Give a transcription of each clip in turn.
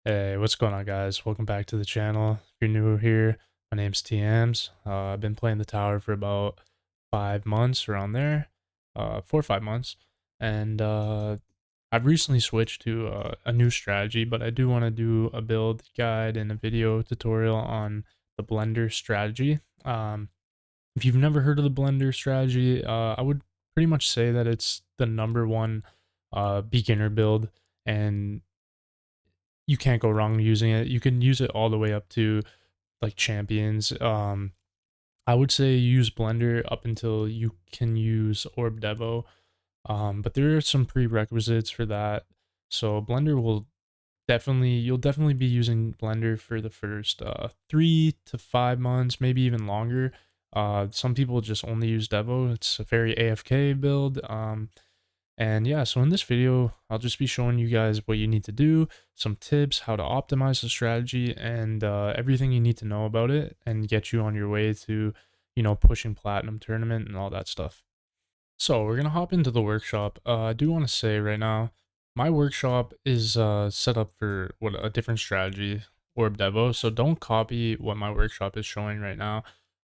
Hey, what's going on, guys? Welcome back to the channel. If you're new here, my name's TeeAms. I've been playing the tower for about 5 months, around there, 4 or 5 months, and I've recently switched to a new strategy. But I do want to do a build guide and a video tutorial on the Blender strategy. If you've never heard of the Blender strategy, I would pretty much say that it's the number one beginner build, and you can't go wrong using it. You can use it all the way up to like champions. I would say use Blender up until you can use Orb Devo. But there are some prerequisites for that. So Blender will you'll definitely be using Blender for the first 3 to 5 months, maybe even longer. Some people just only use Devo. It's a very AFK build. And yeah, so in this video, I'll just be showing you guys what you need to do, some tips, how to optimize the strategy, and everything you need to know about it and get you on your way to, pushing Platinum Tournament and all that stuff. So we're going to hop into the workshop. I do want to say right now, my workshop is set up for a different strategy, Orb Devo, so don't copy what my workshop is showing right now.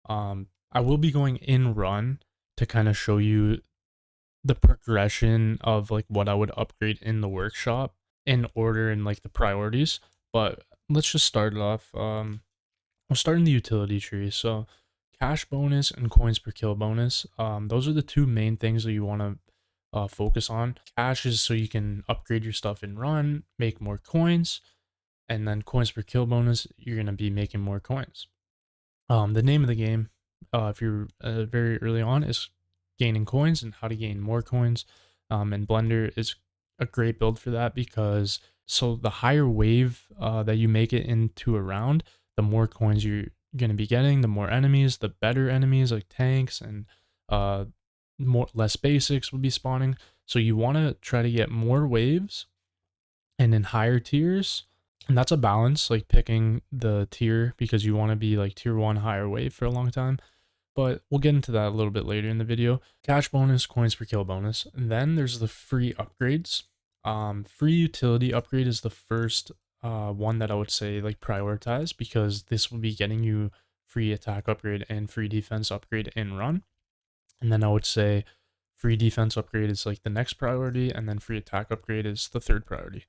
I will be going in run to kind of show you the progression of like what I would upgrade in the workshop in order and like the priorities. But let's just start it off. We'll start in the utility tree. So cash bonus and coins per kill bonus. Those are the two main things that you want to focus on. Cash is so you can upgrade your stuff in run, make more coins, and then coins per kill bonus, you're gonna be making more coins. The name of the game, if you're very early on, is gaining coins and how to gain more coins. And Blender is a great build for that because so the higher wave that you make it into a round, the more coins you're going to be getting, the more enemies, the better enemies like tanks and less basics will be spawning. So you want to try to get more waves and in higher tiers, and that's a balance, like picking the tier because you want to be like tier 1 higher wave for a long time. But we'll get into that a little bit later in the video. Cash bonus, coins per kill bonus, and then there's the free upgrades. Free utility upgrade is the first one that I would say like prioritize, because this will be getting you free attack upgrade and free defense upgrade in run. And then I would say free defense upgrade is like the next priority, and then free attack upgrade is the third priority.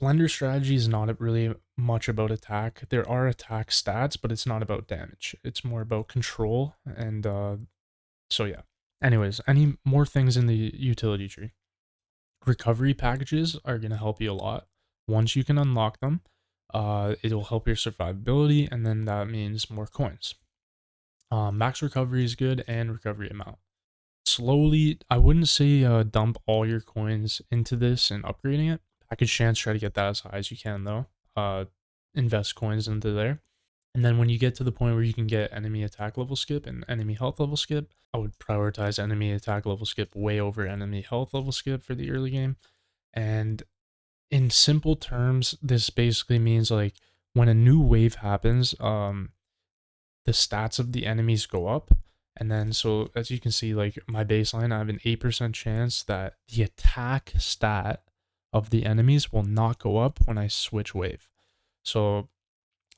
Blender strategy is not really much about attack. There are attack stats, but it's not about damage. It's more about control, and so yeah. Anyways, any more things in the utility tree? Recovery packages are going to help you a lot. Once you can unlock them, it'll help your survivability, and then that means more coins. Max recovery is good, and recovery amount. Slowly, I wouldn't say dump all your coins into this and upgrading it. Package chance, try to get that as high as you can though. Invest coins into there. And then when you get to the point where you can get enemy attack level skip and enemy health level skip, I would prioritize enemy attack level skip way over enemy health level skip for the early game. And in simple terms, this basically means like when a new wave happens, the stats of the enemies go up. And then, so as you can see, like my baseline, I have an 8% chance that the attack stat of the enemies will not go up when I switch wave. So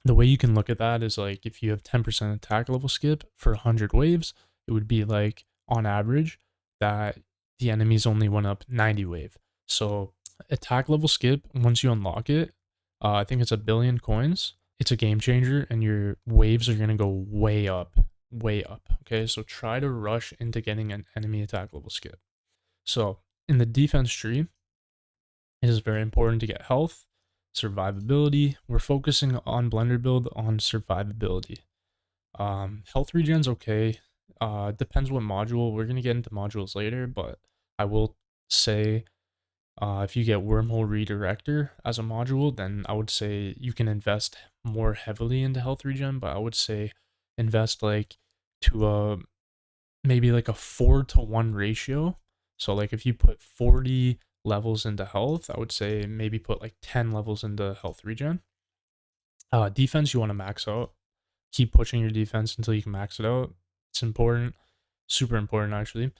the way you can look at that is like if you have 10% attack level skip for 100 waves, it would be like on average that the enemies only went up 90 wave. So attack level skip, once you unlock it, I think it's 1 billion coins. It's a game changer, and your waves are going to go way up, way up. Okay, so try to rush into getting an enemy attack level skip. So in the defense tree, it is very important to get health, survivability. We're focusing on Blender build on survivability. Health regen's okay. Depends what module. We're gonna get into modules later, but I will say if you get wormhole redirector as a module, then I would say you can invest more heavily into health regen, but I would say invest like to a maybe like a 4-to-1 ratio. So like if you put 40 levels into health, I would say maybe put like 10 levels into health regen. Defense, you want to max out. Keep pushing your defense until you can max it out. It's important, super important actually.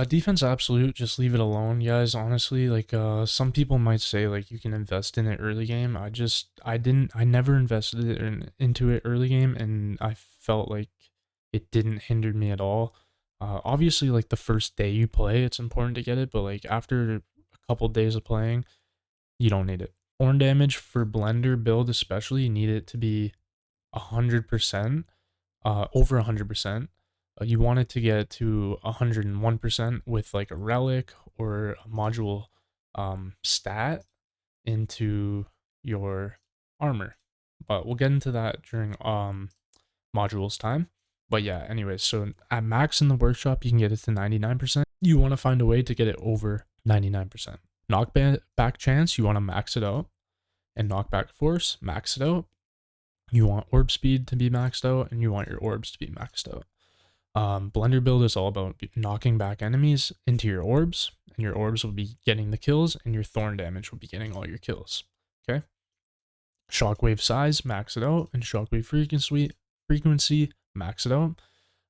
Defense absolute, just leave it alone, guys. Honestly, like some people might say like you can invest in it early game. I never invested into it early game, and I felt like it didn't hinder me at all. Obviously, like the first day you play, it's important to get it, but like after a couple days of playing, you don't need it. Horn damage for blender build especially, you need it to be 100%, over 100%. You want it to get to 101% with like a relic or a module stat into your armor. But we'll get into that during modules time. But yeah, anyways, so at max in the workshop, you can get it to 99%. You want to find a way to get it over 99%. Knockback chance, you want to max it out. And knockback force, max it out. You want orb speed to be maxed out, and you want your orbs to be maxed out. Blender build is all about knocking back enemies into your orbs, and your orbs will be getting the kills, and your thorn damage will be getting all your kills. Okay. Shockwave size, max it out, and shockwave frequency, max it out.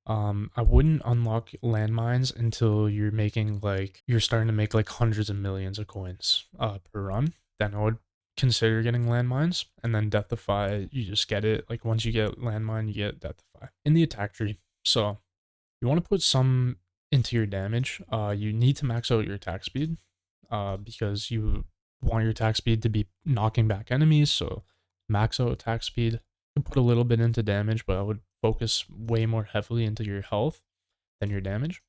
I wouldn't unlock landmines until you're starting to make like hundreds of millions of coins per run. Then I would consider getting landmines, and then Deathify, you just get it. Like once you get landmine, you get Deathify in the attack tree. So you want to put some into your damage. You need to max out your attack speed, because you want your attack speed to be knocking back enemies. So max out attack speed. You can put a little bit into damage, but I would focus way more heavily into your health than your damage.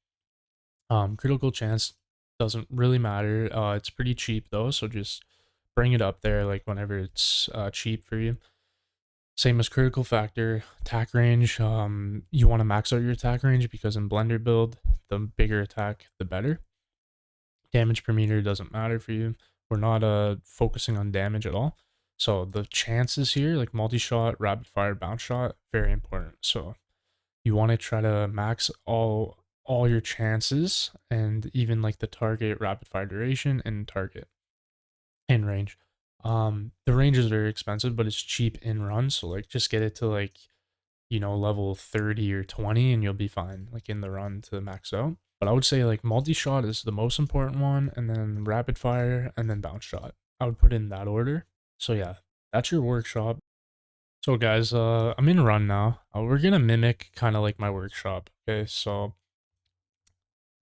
Critical chance doesn't really matter. It's pretty cheap though, so just bring it up there like whenever it's cheap for you. Same as critical factor, attack range. You want to max out your attack range because in blender build, the bigger attack, the better. Damage per meter doesn't matter for you. We're not focusing on damage at all. So the chances here, like multi-shot, rapid fire, bounce shot, very important. So you want to try to max all your chances, and even like the target rapid fire duration and target in range. The range is very expensive, but it's cheap in run. So like just get it to like, level 30 or 20 and you'll be fine, like in the run to max out. But I would say like multi-shot is the most important one, and then rapid fire, and then bounce shot. I would put it in that order. So yeah, that's your workshop. So guys, I'm in run now. We're gonna mimic kind of like my workshop. Okay, so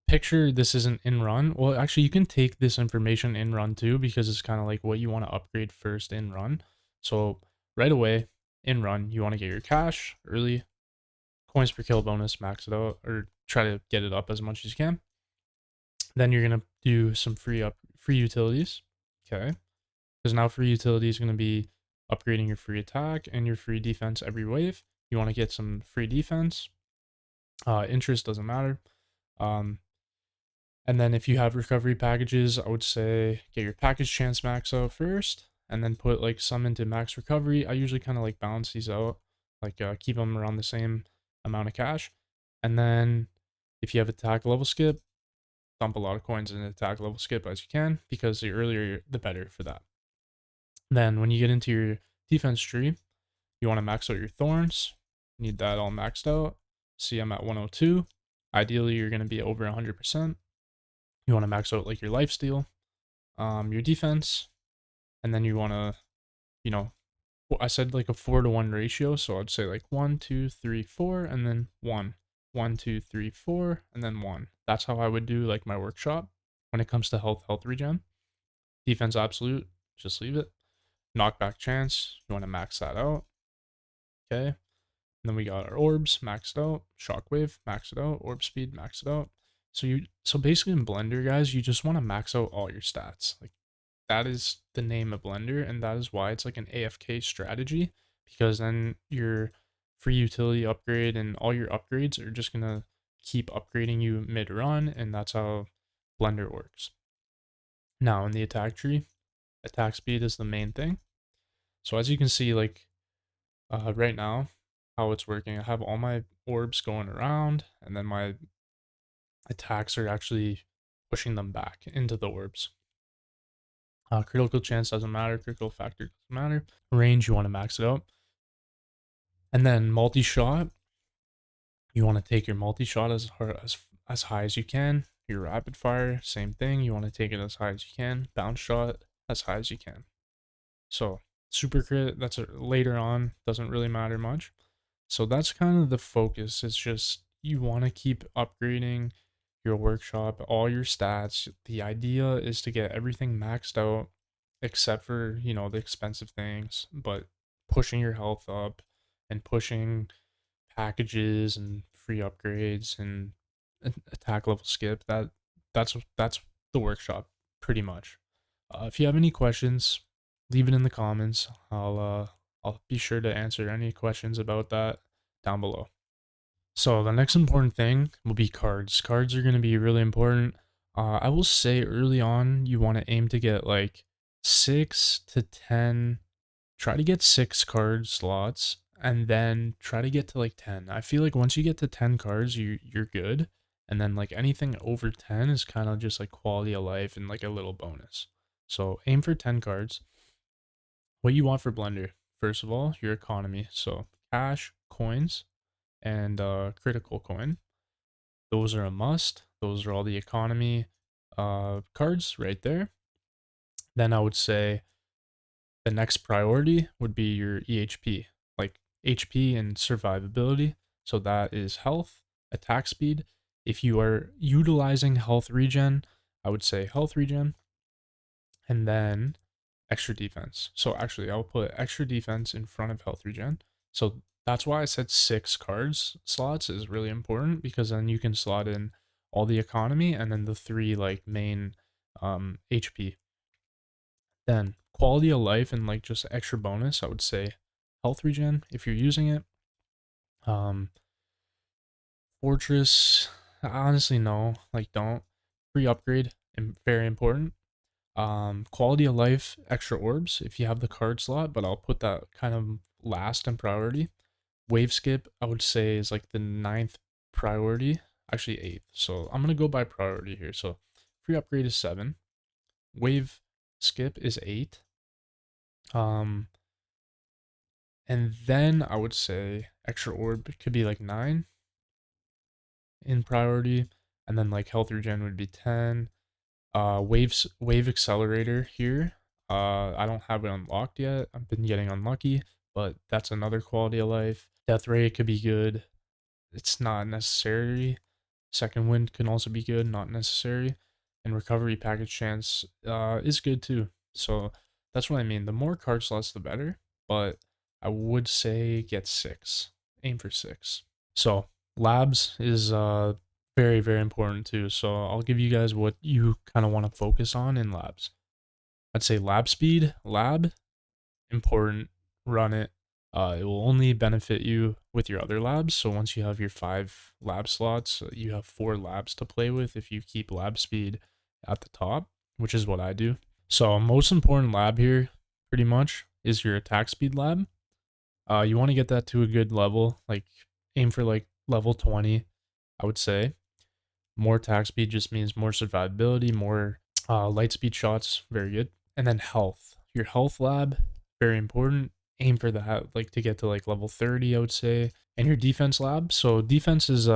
picture this isn't in run. Well, actually, you can take this information in run too, because it's kind of like what you want to upgrade first in run. So right away in run, you want to get your cash early, coins per kill bonus, max it out, or try to get it up as much as you can. Then you're gonna do some free utilities. Okay, because now free utility is gonna be upgrading your free attack and your free defense every wave. You want to get some free defense. Interest doesn't matter. And then if you have recovery packages, I would say get your package chance max out first, and then put like some into max recovery. I usually kind of like balance these out, like keep them around the same amount of cash. And then if you have attack level skip, dump a lot of coins in attack level skip as you can, because the earlier the better for that. Then when you get into your defense tree, you want to max out your thorns. Need that all maxed out. See, I'm at 102. Ideally, you're going to be over 100%. You want to max out like your lifesteal, your defense, and then you want to, I said like a 4-to-1 ratio, so I'd say like 1, 2, 3, 4, and then 1. 1, 2, 3, 4, and then 1. That's how I would do like my workshop when it comes to health regen. Defense absolute, just leave it. Knockback chance, you want to max that out. Okay. And then we got our orbs maxed out, shockwave, max it out, orb speed, max it out. So basically in Blender, guys, you just want to max out all your stats. Like that is the name of Blender, and that is why it's like an AFK strategy, because then your free utility upgrade and all your upgrades are just gonna keep upgrading you mid-run, and that's how Blender works. Now in the attack tree, attack speed is the main thing. So as you can see, like right now, how it's working, I have all my orbs going around, and then my attacks are actually pushing them back into the orbs. Critical chance doesn't matter, critical factor doesn't matter. Range, you want to max it out. And then multi-shot, you want to take your multi-shot as high as you can. Your rapid fire, same thing. You want to take it as high as you can. Bounce shot, as high as you can. So super crit, that's later on, doesn't really matter much. So that's kind of the focus. It's just you want to keep upgrading your workshop, all your stats. The idea is to get everything maxed out except for, you know, the expensive things, but pushing your health up and pushing packages and free upgrades and attack level skip. That's the workshop pretty much. If you have any questions, leave it in the comments. I'll be sure to answer any questions about that down below. So the next important thing will be cards. Cards are going to be really important. I will say early on, you want to aim to get like 6 to 10. Try to get 6 card slots and then try to get to like 10. I feel like once you get to 10 cards, you're good. And then like anything over 10 is kind of just like quality of life and like a little bonus. So aim for 10 cards. What you want for Blender, first of all, your economy. So cash, coins, and critical coin. Those are a must. Those are all the economy cards right there. Then I would say the next priority would be your EHP, like HP and survivability. So that is health, attack speed. If you are utilizing health regen, I would say health regen, and then extra defense. So actually, I'll put extra defense in front of health regen. So that's why I said 6 cards slots is really important, because then you can slot in all the economy and then the 3 like main HP. Then quality of life and like just extra bonus, I would say health regen if you're using it. Um, Fortress, honestly no, like don't. Free upgrade and very important. Quality of life, extra orbs if you have the card slot, but I'll put that kind of last in priority. Wave skip, I would say, is like the 9th priority, actually 8th. So I'm gonna go by priority here. So free upgrade is 7. Wave skip is 8. Um, and then I would say extra orb could be like 9 in priority, and then like health regen would be 10. Wave accelerator here. I don't have it unlocked yet. I've been getting unlucky, but that's another quality of life. Death ray could be good. It's not necessary. Second wind can also be good, not necessary. And recovery package chance is good too. So that's what I mean. The more card slots, the better. But I would say get 6. Aim for 6. So labs is very, very important too. So I'll give you guys what you kind of want to focus on in labs. I'd say lab speed, lab, important, run it. It will only benefit you with your other labs. So once you have your 5 lab slots, you have 4 labs to play with if you keep lab speed at the top, which is what I do. So most important lab here, pretty much, is your attack speed lab. You want to get that to a good level, like aim for like level 20, I would say. More attack speed just means more survivability, more light speed shots, very good. And then health. Your health lab, very important. Aim for that, like to get to like level 30, I would say. And your defense lab. So defense is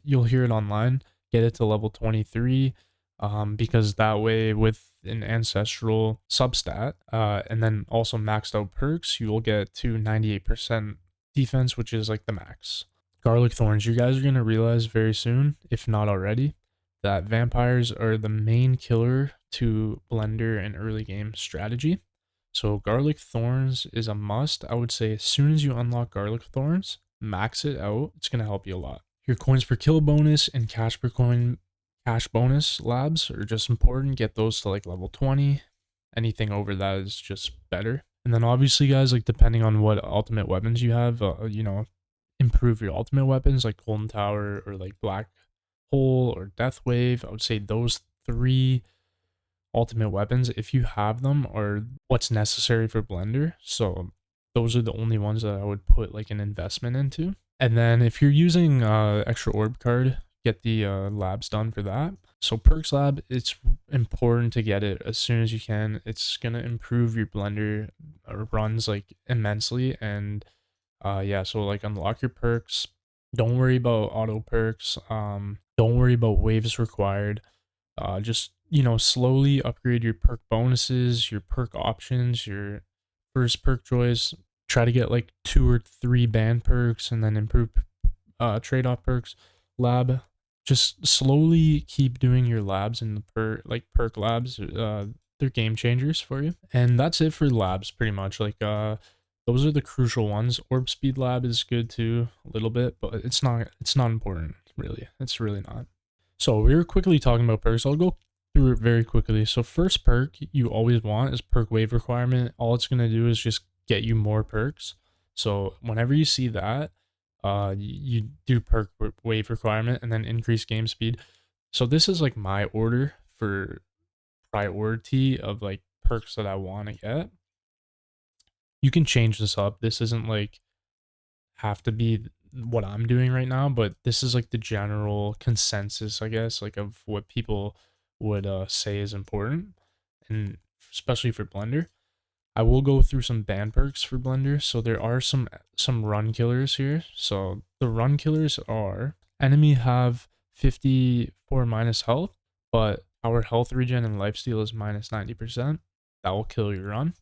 you'll hear it online. Get it to level 23. Because that way with an ancestral substat, and then also maxed out perks, you will get to 98% defense, which is like the max. Garlic thorns, you guys are going to realize very soon, if not already, that vampires are the main killer to Blender and early game strategy. So garlic thorns is a must. I would say as soon as you unlock garlic thorns, max it out. It's going to help you a lot. Your coins per kill bonus and cash per coin cash bonus labs are just important. Get those to like level 20. Anything over that is just better. And then obviously, guys, like depending on what ultimate weapons you have, you know, improve your ultimate weapons like Golden Tower or like Black Hole or Death Wave. I would say those 3 ultimate weapons, if you have them, are what's necessary for Blender. So those are the only ones that I would put like an investment into. And then if you're using extra orb card, get the labs done for that. So perks lab, it's important to get it as soon as you can. It's gonna improve your Blender runs like immensely. And yeah, so like unlock your perks. Don't worry about auto perks. Don't worry about waves required. Just, you know, slowly upgrade your perk bonuses, your perk options, your first perk choice. Try to get like 2 or 3 band perks and then improve trade-off perks. Lab, just slowly keep doing your labs and the perk labs. They're game changers for you. And that's it for labs pretty much. Like those are the crucial ones. Orb speed lab is good too, a little bit, but it's not important, really. It's really not. So we were quickly talking about perks. I'll go through it very quickly. So first perk you always want is perk wave requirement. All it's gonna do is just get you more perks. So whenever you see that, you do perk wave requirement and then increase game speed. So this is like my order for priority of like perks that I want to get. You can change this up. This isn't like have to be what I'm doing right now, but this is like the general consensus, I guess, like of what people would say is important, and especially for Blender. I will go through some band perks for Blender. So there are some run killers here. So the run killers are enemy have 54 minus health, but our health regen and lifesteal is minus 90%. That will kill your run.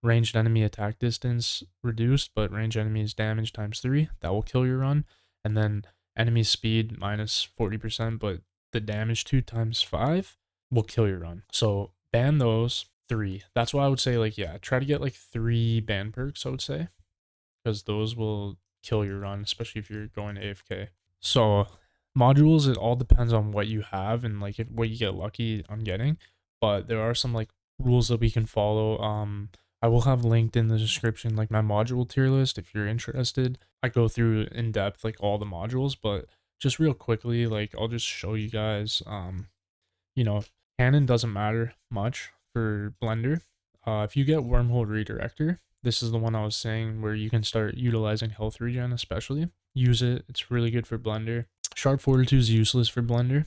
Ranged enemy attack distance reduced, but range enemies damage times 3. That will kill your run. And then enemy speed minus 40%, but the damage 2 times 5 will kill your run. So ban those 3. That's why I would say, like, yeah, try to get like 3 ban perks, I would say, because those will kill your run, especially if you're going AFK. So modules, it all depends on what you have and like what you get lucky on getting. But there are some like rules that we can follow. I will have linked in the description like my module tier list if you're interested. I go through in depth like all the modules, but just real quickly, like I'll just show you guys. You know, canon doesn't matter much for Blender. If you get wormhole redirector, this is the one I was saying where you can start utilizing health regen, especially. Use it. It's really good for Blender. Sharp Fortitude is useless for Blender.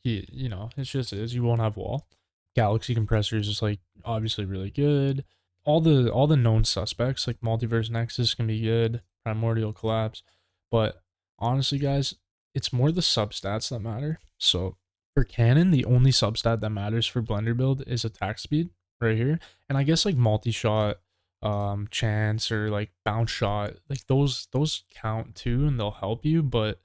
You know, it's just is you won't have wall. Galaxy compressors is like obviously really good. All the known suspects like Multiverse Nexus can be good. Primordial Collapse, but honestly, guys, it's more the substats that matter. So for canon, the only substat that matters for Blender build is attack speed right here, and I guess like multi-shot, chance or like bounce shot, like those count too, and they'll help you. But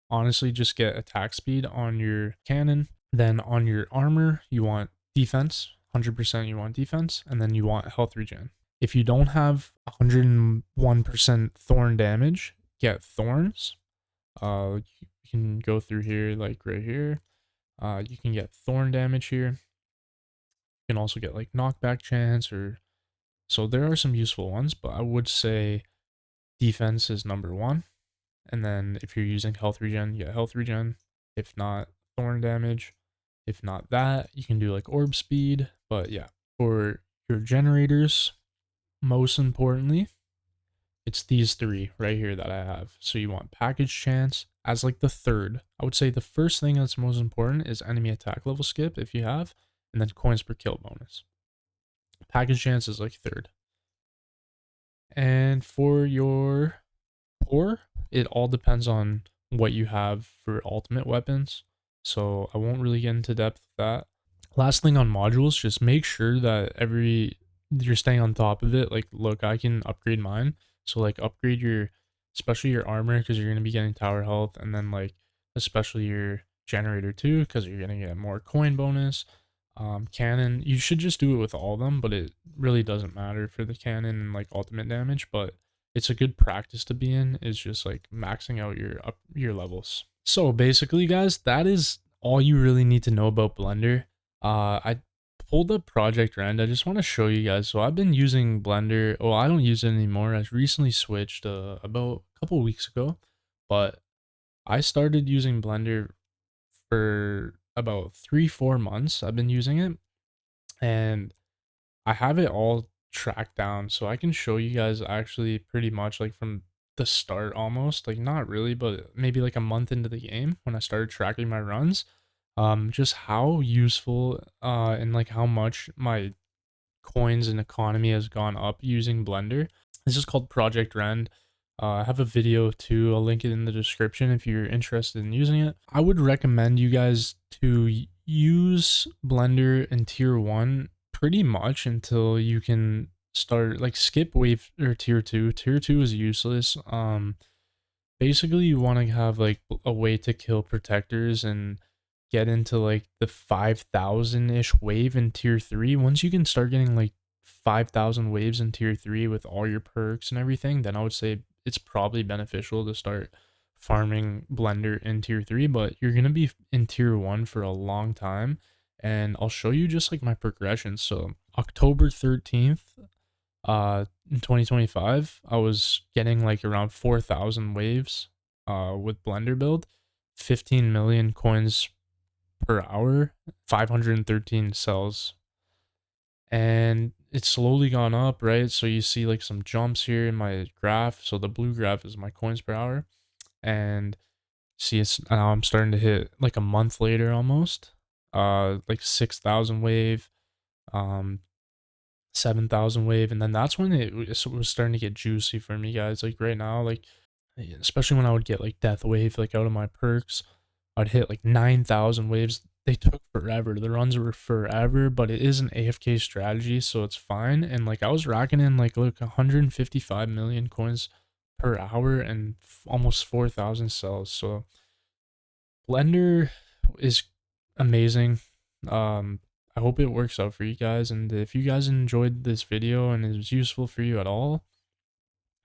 honestly, just get attack speed on your cannon. Then on your armor, you want defense. 100% you want defense, and then you want health regen. If you don't have 101% thorn damage, get thorns. You can go through here, like right here. You can get thorn damage here. You can also get like knockback chance, or so there are some useful ones, but I would say defense is number 1. And then if you're using health regen, you get health regen. If not, thorn damage. If not that, you can do like orb speed. But yeah, for your generators, most importantly, it's these 3 right here that I have. So you want package chance as like the third. I would say the first thing that's most important is enemy attack level skip if you have, and then coins per kill bonus. Package chance is like third. And for your core, it all depends on what you have for ultimate weapons. So I won't really get into depth with that. Last thing on modules, just make sure that you're staying on top of it. Like, look, I can upgrade mine. So like upgrade your, especially your armor, because you're going to be getting tower health, and then like especially your generator too, because you're going to get more coin bonus. Cannon, you should just do it with all of them, but it really doesn't matter for the cannon and like ultimate damage. But it's a good practice to be in, is just like maxing out your levels. So basically, guys, that is all you really need to know about Blender. I pulled up Project Rend. I just want to show you guys. So I've been using Blender. Well, I don't use it anymore. I recently switched about a couple weeks ago, but I started using Blender for about 3-4 months. I've been using it, and I have it all tracked down, so I can show you guys actually pretty much like from the start, almost like not really, but maybe like a month into the game when I started tracking my runs, just how useful and like how much my coins and economy has gone up using Blender. This is called Project Rend. I have a video too. I'll link it in the description if you're interested in using it. I would recommend you guys to use Blender in tier 1 pretty much until you can start like skip wave or tier 2. Tier 2 is useless. Basically you want to have like a way to kill protectors and get into like the 5,000-ish wave in tier 3. Once you can start getting like 5,000 waves in tier 3 with all your perks and everything, then I would say it's probably beneficial to start farming Blender in tier 3, but you're going to be in tier 1 for a long time. And I'll show you just like my progression. So October 13th, in 2025, I was getting like around 4,000 waves with Blender build, 15 million coins per hour, 513 cells, and it's slowly gone up, right? So you see like some jumps here in my graph. So the blue graph is my coins per hour, and see it's now I'm starting to hit like a month later almost, like 6,000 wave, um 7,000 wave, and then that's when it was starting to get juicy for me, guys. Like right now, like especially when I would get like death wave like out of my perks, I'd hit like 9,000 waves. They took forever. The runs were forever, but it is an AFK strategy, so it's fine. And like I was racking in like look 155 million coins per hour and almost 4,000 cells. So Blender is amazing. I hope it works out for you guys. And if you guys enjoyed this video and it was useful for you at all,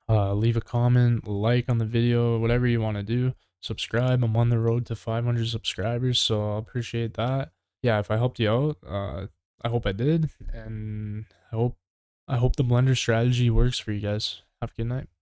leave a comment, like on the video, whatever you want to do. Subscribe. I'm on the road to 500 subscribers, so I appreciate that. Yeah, if I helped you out, I hope I did, and I hope the Blender strategy works for you guys. Have a good night.